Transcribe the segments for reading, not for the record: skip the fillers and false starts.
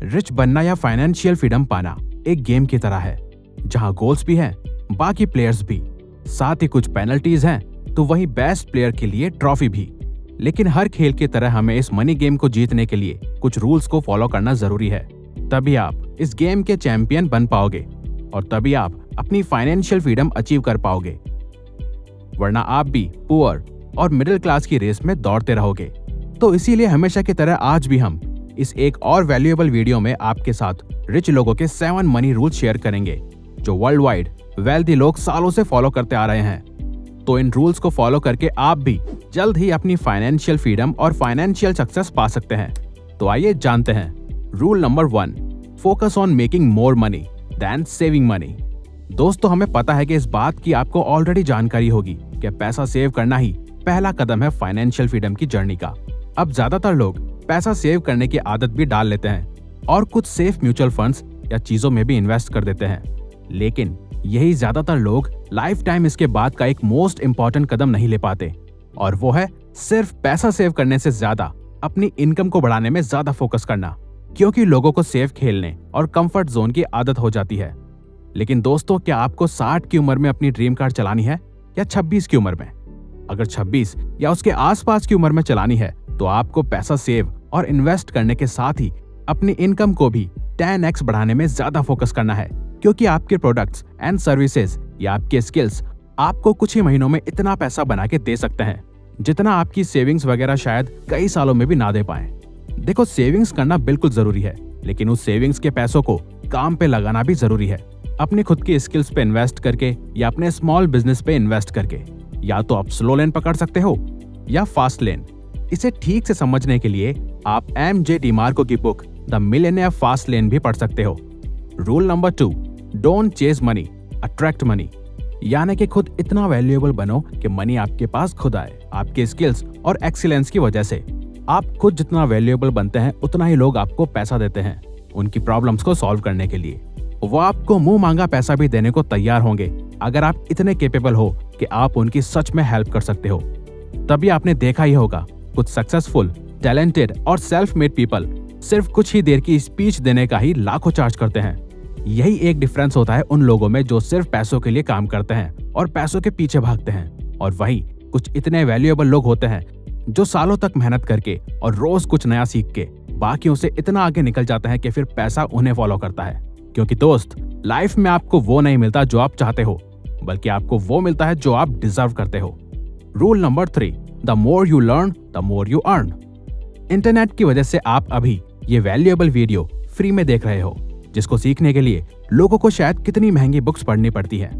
Rich बनना या financial freedom पाना एक गेम की तरह है, जहां गोल्स भी हैं, बाकी प्लेयर्स भी, साथ ही कुछ पेनल्टीज हैं, तो वहीं बेस्ट प्लेयर के लिए ट्रॉफी भी। लेकिन हर खेल की तरह हमें इस मनी गेम को जीतने के लिए कुछ रूल्स को फॉलो करना जरूरी है। तभी आप इस गेम के चैंपियन बन पाओगे और तभी आप अपनी फाइनेंशियल फ्रीडम अचीव कर पाओगे, वरना आप भी पुअर और मिडिल क्लास की रेस में दौड़ते रहोगे। तो इसीलिए हमेशा की तरह आज भी हम इस एक और वैल्यूएबल वीडियो में आपके साथ रिच लोगों के 7 मनी रूल शेयर करेंगे, जो वर्ल्ड वाइड वेल्दी लोग सालों से फॉलो करते आ रहे हैं। तो इन रूल्स को फॉलो करके आप भी जल्द ही अपनी फाइनेंशियल फ्रीडम और फाइनेंशियल सक्सेस पा सकते हैं। तो आइए जानते हैं। Rule number 1, focus on making more money than saving money. दोस्तों, हमें पता है कि इस बात की आपको ऑलरेडी जानकारी होगी कि पैसा सेव करना ही पहला कदम है फाइनेंशियल फ्रीडम की जर्नी का। अब ज्यादातर लोग पैसा सेव करने की आदत भी डाल लेते हैं और कुछ सेफ म्यूचुअल फंड्स या चीजों में भी इन्वेस्ट कर देते हैं, लेकिन यही ज्यादातर लोग लाइफ टाइम इसके बाद का एक मोस्ट इंपॉर्टेंट कदम नहीं ले पाते, और वो है सिर्फ पैसा सेव करने से ज्यादा अपनी इनकम को बढ़ाने में ज्यादा फोकस करना, क्योंकि लोगों को सेफ खेलने और कंफर्ट जोन की आदत हो जाती है। लेकिन दोस्तों, क्या आपको 60 की उम्र में अपनी ड्रीम कार चलानी है या 26 की उम्र में? अगर 26 या उसके आसपास की उम्र में चलानी है तो आपको पैसा सेव और इन्वेस्ट करने के साथ ही अपनी इनकम को भी 10x बढ़ाने में ज्यादा फोकस करना है, क्योंकि आपके प्रोडक्ट्स एंड सर्विसेज या आपके स्किल्स आपको कुछ ही महीनों में इतना पैसा बना के दे सकते हैं जितना आपकी सेविंग्स वगैरह शायद कई सालों में भी ना दे पाए। देखो, सेविंग्स करना बिल्कुल जरूरी है, लेकिन उस सेविंग्स के पैसों को काम पे लगाना भी जरूरी है। अपने खुद की स्किल्स पे इन्वेस्ट करके या अपने स्मॉल बिजनेस पे इन्वेस्ट करके। या तो आप स्लो लेन पकड़ सकते हो या फास्ट लेन। इसे ठीक से समझने के लिए आप MJ डिमार्को की book the millionaire fast lane भी पढ़ सकते हो। Rule number 2, don't chase money, attract money. यानी कि खुद इतना वैल्यूएबल बनो कि मनी आपके पास खुद आए, आपके स्किल्स और एक्सीलेंस की वजह से। आप खुद जितना वैल्यूएबल बनते हैं उतना ही लोग आपको पैसा देते हैं उनकी प्रॉब्लम्स को सॉल्व करने के लिए। वो आपको मुंह मांगा पैसा भी देने को तैयार होंगे अगर आप इतने कैपेबल हो कि आप उनकी सच में हेल्प कर सकते हो। तभी आपने देखा ही होगा, कुछ सक्सेसफुल, टैलेंटेड और सेल्फ मेड पीपल सिर्फ कुछ ही देर की स्पीच देने का ही लाखों चार्ज करते हैं। यही एक डिफरेंस होता है उन लोगों में जो सिर्फ पैसों के लिए काम करते हैं और पैसों के पीछे भागते हैं, और वही कुछ इतने वैल्यूएबल लोग होते हैं जो सालों तक मेहनत करके और रोज कुछ नया सीख के बाकियों से इतना आगे निकल जाते हैं कि फिर पैसा उन्हें फॉलो करता है। क्योंकि दोस्त, लाइफ में आपको वो नहीं मिलता जो आप चाहते हो, बल्कि आपको वो मिलता है जो आप डिजर्व करते हो। Rule number 3, the more you learn the more you earn. Internet की वजह से आप अभी ये वैल्यूएबल वीडियो फ्री में देख रहे हो, जिसको सीखने के लिए लोगों को शायद कितनी महंगी बुक्स पढ़नी पड़ती है।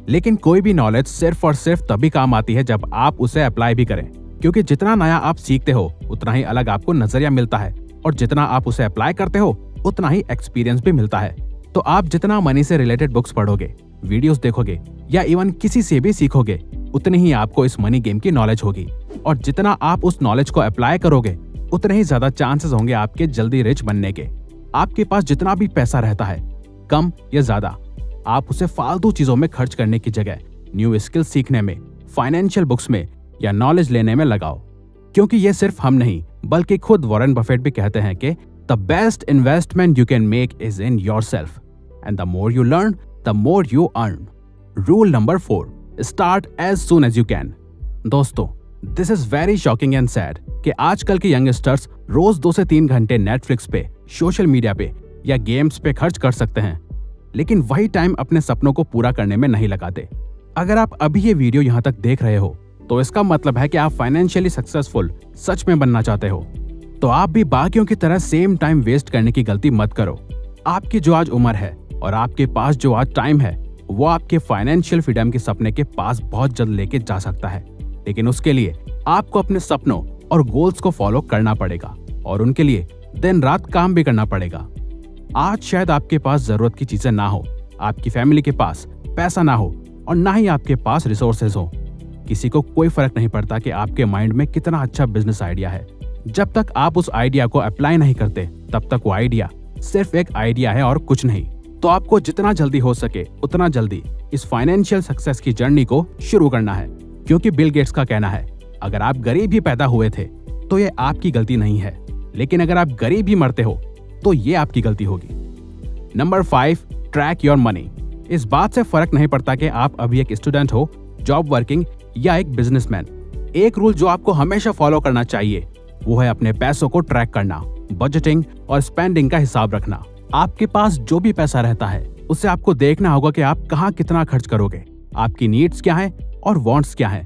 लेकिन कोई भी नॉलेज सिर्फ और सिर्फ तभी काम आती है जब आप उसे अप्लाई भी करें, क्योंकि जितना नया आप सीखते हो उतना ही अलग आपको नजरिया मिलता है, और जितना आप उसे अप्लाई करते हो उतना ही एक्सपीरियंस भी मिलता है। तो आप जितना मनी से रिलेटेड बुक्स पढ़ोगे, वीडियोस देखोगे या इवन किसी से भी सीखोगे, उतनी ही आपको इस मनी गेम की नॉलेज होगी, और जितना आप उस नॉलेज को अप्लाई करोगे उतने ही ज्यादा चांसेस होंगे आपके जल्दी रिच बनने के। आपके पास जितना भी पैसा रहता है, कम या ज्यादा, आप उसे फालतू चीजों में खर्च करने की जगह न्यू स्किल्स सीखने में, फाइनेंशियल बुक्स में या नॉलेज लेने में लगाओ। क्योंकि ये सिर्फ हम नहीं, बल्कि खुद वॉरेन बफेट भी कहते हैं कि the best investment you can make is in yourself, and the more you learn the more you earn. Rule number 4, start as soon as you can. दोस्तों, this is very shocking and sad कि आजकल के youngsters रोज 2 से 3 घंटे Netflix पे, social media पे या games पे खर्च कर सकते हैं, लेकिन वही टाइम अपने सपनों को पूरा करने में नहीं लगाते। अगर आप अभी ये वीडियो यहाँ तक देख रहे हो तो इसका मतलब है कि आप फाइनेंशियली सक्सेसफुल सच में बनना चाहते हो। तो आप भी बाकियों की तरह सेम टाइम वेस्ट करने की गलती मत करो। आपकी जो आज उम्र है और आपके पास जो आज टाइम है, वो आपके फाइनेंशियल फ्रीडम के सपने के पास बहुत जल्द लेके जा सकता है। लेकिन उसके लिए आपको अपने सपनों और गोल्स को फॉलो करना पड़ेगा, और उनके लिए दिन रात काम भी करना पड़ेगा। आज शायद आपके पास जरूरत की चीजें ना हो, आपकी फैमिली के पास पैसा ना हो, और ना ही आपके पास रिसोर्सेज हो। किसी को कोई फर्क नहीं पड़ता कि आपके माइंड में कितना अच्छा बिजनेस आइडिया है। जब तक आप उस आइडिया को अप्लाई नहीं करते, तब तक वो आइडिया सिर्फ एक आइडिया है और कुछ नहीं। तो आपको जितना जल्दी हो सके उतना जल्दी इस फाइनेंशियल सक्सेस की जर्नी को शुरू करना है, क्योंकि बिल गेट्स का कहना है, अगर आप गरीब ही पैदा हुए थे तो ये आपकी गलती नहीं है, लेकिन अगर आप गरीब ही मरते हो तो ये आपकी गलती होगी। Number 5, track your money. इस बात से फर्क नहीं पड़ता कि आप अभी एक स्टूडेंट हो, जॉब वर्किंग या एक बिजनेसमैन। एक रूल जो आपको हमेशा फॉलो करना चाहिए वो है अपने पैसों को ट्रैक करना, बजटिंग और स्पेंडिंग का हिसाब रखना। आपके पास जो भी पैसा रहता है उससे आपको देखना होगा कि आप कहाँ कितना खर्च करोगे, आपकी नीड्स क्या है और वांट्स क्या है,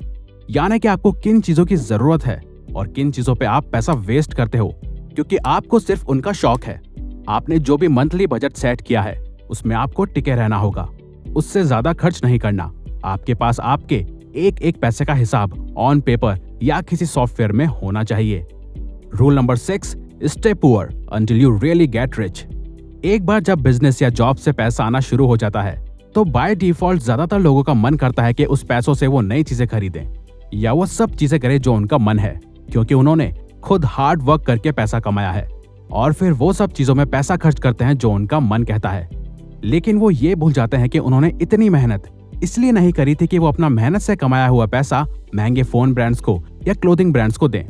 यानी कि आपको किन चीजों की जरूरत है और किन चीजों पे आप पैसा वेस्ट करते हो क्योंकि आपको सिर्फ उनका शौक है। आपने जो भी मंथली बजट सेट किया है उसमें आपको टिके रहना होगा, उससे ज्यादा खर्च नहीं करना। आपके पास आपके एक एक पैसे का हिसाब ऑन पेपर या किसी सॉफ्टवेयर में होना चाहिए। Rule number 6, stay poor until you really get rich. एक बार जब बिजनेस या जॉब से पैसा आना शुरू हो जाता है तो बाय डिफॉल्ट ज्यादातर लोगों का मन करता है कि उस पैसों से वो नई चीजें खरीदें या वो सब चीजें करें जो उनका मन है, क्योंकि उन्होंने खुद हार्ड वर्क करके पैसा कमाया है। और फिर वो सब चीजों में पैसा खर्च करते हैं जो उनका मन कहता है, लेकिन वो ये भूल जाते हैं कि उन्होंने इतनी मेहनत इसलिए नहीं करी थी कि वो अपना मेहनत से कमाया हुआ पैसा महंगे फोन ब्रांड्स को या क्लोथिंग ब्रांड्स को दें,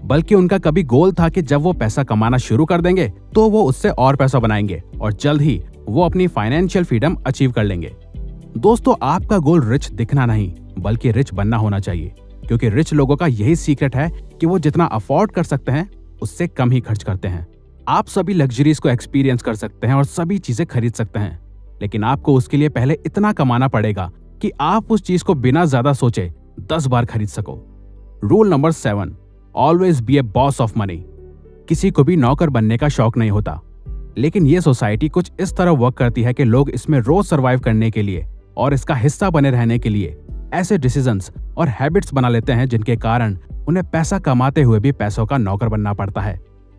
बल्कि उनका कभी गोल था कि जब वो पैसा कमाना शुरू कर देंगे तो वो उससे और पैसा बनाएंगे और जल्द ही वो अपनी फाइनेंशियल फ्रीडम अचीव कर लेंगे। दोस्तों, आपका गोल रिच दिखना नहीं बल्कि रिच बनना होना चाहिए, क्योंकि रिच लोगों का यही सीक्रेट है कि वो जितना अफोर्ड कर सकते हैं उससे कम ही खर्च करते हैं। आप सभी लग्जरीज को एक्सपीरियंस कर सकते हैं और सभी चीजें खरीद सकते हैं, लेकिन आपको उसके लिए पहले इतना कमाना पड़ेगा कि आप उस चीज को बिना ज्यादा सोचे 10 बार खरीद सको। Rule number 7, always be A boss of money. किसी को भी नौकर बनने का शौक नहीं होता, लेकिन ये सोसाइटी कुछ इस तरह वर्क करती है कि लोग इसमें रोज सर्वाइव करने के लिए और इसका हिस्सा बने रहने के लिए ऐसे डिसीजंस और हैबिट्स बना लेते हैं जिनके कारण उन्हें पैसा कमाते हुए भी पैसों का नौकर बनना पड़ता है।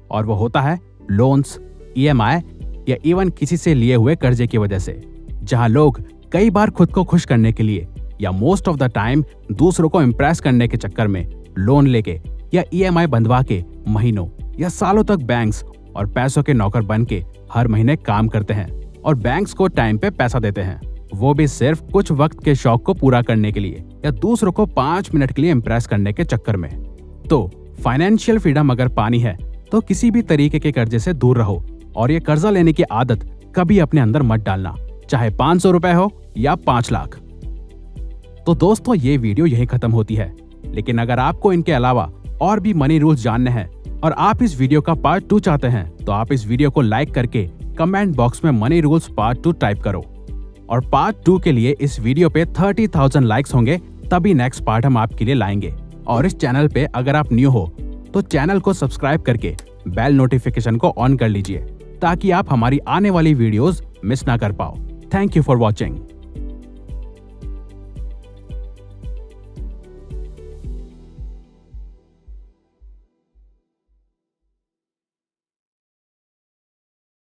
और वो होता है लोन्स, EMI या इवन किसी से लिए हुए कर्जे की वजह से, जहां लोग कई बार खुद को खुश करने के लिए या मोस्ट ऑफ द टाइम दूसरों को इम्प्रेस करने के चक्कर में लोन लेके या EMI बंधवा के महीनों या सालों तक बैंक्स और पैसों के नौकर बन के हर महीने काम करते हैं और बैंक्स को टाइम पे पैसा देते हैं, वो भी सिर्फ कुछ वक्त के शौक को पूरा करने के लिए या दूसरों को 5 मिनट के लिए इम्प्रेस करने के चक्कर में। तो फाइनेंशियल फ्रीडम अगर पानी है तो किसी भी तरीके के कर्जे से दूर रहो और ये कर्जा लेने की आदत कभी अपने अंदर मत डालना, चाहे 500 रुपए हो या 5 लाख। तो दोस्तों, ये वीडियो यहीं खत्म होती है, लेकिन अगर आपको इनके अलावा और भी मनी रूल्स जानने हैं और आप इस वीडियो का पार्ट 2 चाहते हैं तो आप इस वीडियो को लाइक करके कमेंट बॉक्स में मनी रूल्स पार्ट 2 टाइप करो। और पार्ट 2 के लिए इस वीडियो पे 30,000 लाइक्स होंगे तभी नेक्स्ट पार्ट हम आपके लिए लाएंगे। और इस चैनल पे अगर आप न्यू हो तो चैनल को सब्सक्राइब करके बेल नोटिफिकेशन को ऑन कर लीजिए ताकि आप हमारी आने वाली वीडियोस मिस ना कर पाओ। Thank you for watching.